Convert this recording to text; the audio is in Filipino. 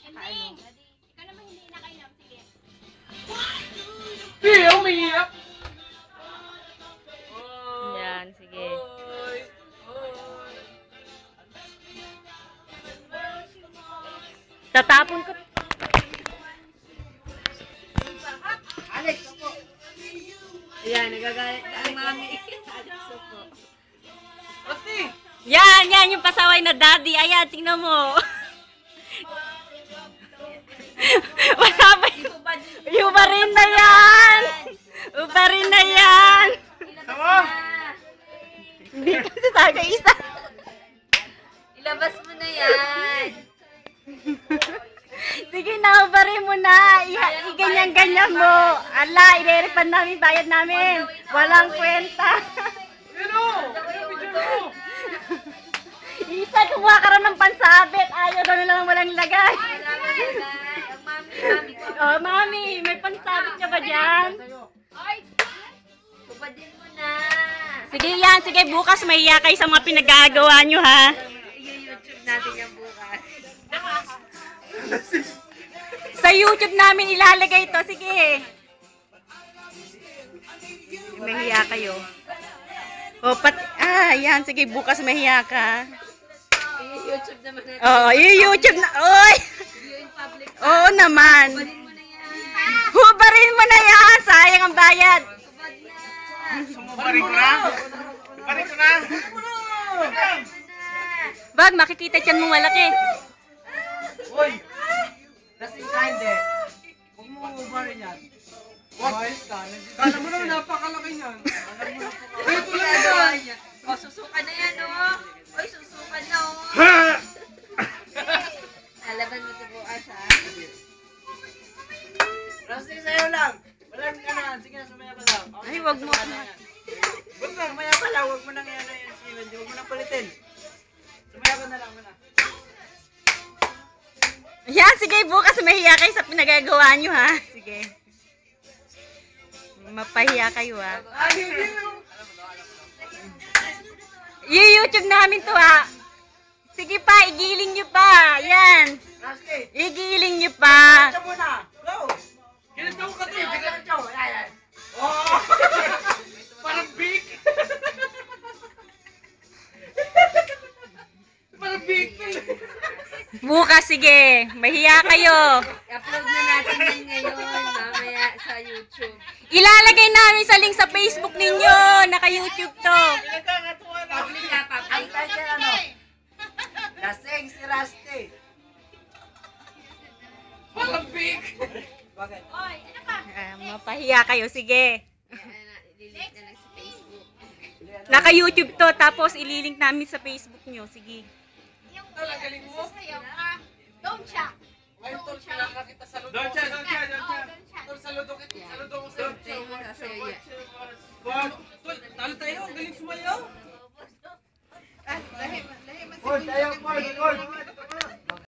Saka ano. Ikaw naman hindi na kayo. Sige. Sige, umiiyak. Yan, sige. Tatapon ko. Alex, opo. Ayan, nagagalit na ang mami. Alex, opo. Rusty! Yan yung pasaway na daddy. Ayan, tingnan mo. Wala pa yun. Yung pa rin na yan. Upa rin na yan. Sama! Hindi kasi sabi isa. Ilabas mo na yan. Sige na, ubarin mo na. Iganyan-ganyan mo. Ala, i-refund namin, bayad namin. Walang kwenta. Ano? Ano? Isa, kumuha ka rin ng pansabit. Ayaw daw nila walang lagay. Wala mo nilagay. Ang mami ko. Oh, mami, may pansabit ka ba dyan? Ubadin mo na. Sige yan, sige, bukas mahiya kayo sa mga pinagagawa nyo, ha? I-YouTube natin yan bukas. Sa YouTube namin ilalagay ito, sige. Mahiya kayo. O, yan, sige, bukas mahiya ka. I-YouTube naman natin. Oo, i-YouTube na, oy! Yung public. Oo naman. Ubadin mo na yan. Hubarin mo na yan, sayang ang bayad. Ubad na. Sumubarin ko na? Sumubarin ko na? Bag, makikita dyan mong malaki. Uy! Lasing ka hindi. Huwag mo ubarin yan. Ayos ka. Kala mo na napakalaki niyan. Ito lang yan. O, susukan na yan, oh. Oy, susukan na, oh. Lalaban mo ito bukas, ha? Rusty, sa'yo lang. Walang ganahan. Sige na, sumaya ka lang. Ay, wag mo. Huwag na, sumaya ka lang. Huwag mo nang yan yung Steven. Huwag mo nang palitin. Sumaya ka na lang muna. Yan, sige, bukas mahiya kayo sa pinagagawa nyo, ha? Sige. Mapahiya kayo, ha? Ay, hindi mo. I-YouTube namin to, ha? Sige pa, igiling nyo pa. Yan. Rusty, Igiling nyo pa. ito muna. Go! Ganito ka to. Ganito. Ayan. Oh! Parang big. Parang big. Bukas, sige. Mahiya kayo. I-upload na natin yan ngayon, mamaya sa YouTube. Ilalagay namin sa link sa Facebook ninyo. Naka-YouTube to. Public na, public. Ang title ano? Lasing si Rusty. Parang big. Bakit? Mapahiya kayo, sige. Ililink na lang sa Facebook. Naka-YouTube to, tapos ililink namin sa Facebook nyo. Sige. Yung galing mo. Don't shock. Don't siya. Don't siya. Saludo ko sa'yo. Tayo mo na sa'yo yan. Talo tayo. Galing sumayaw. Paul, tayo. Paul.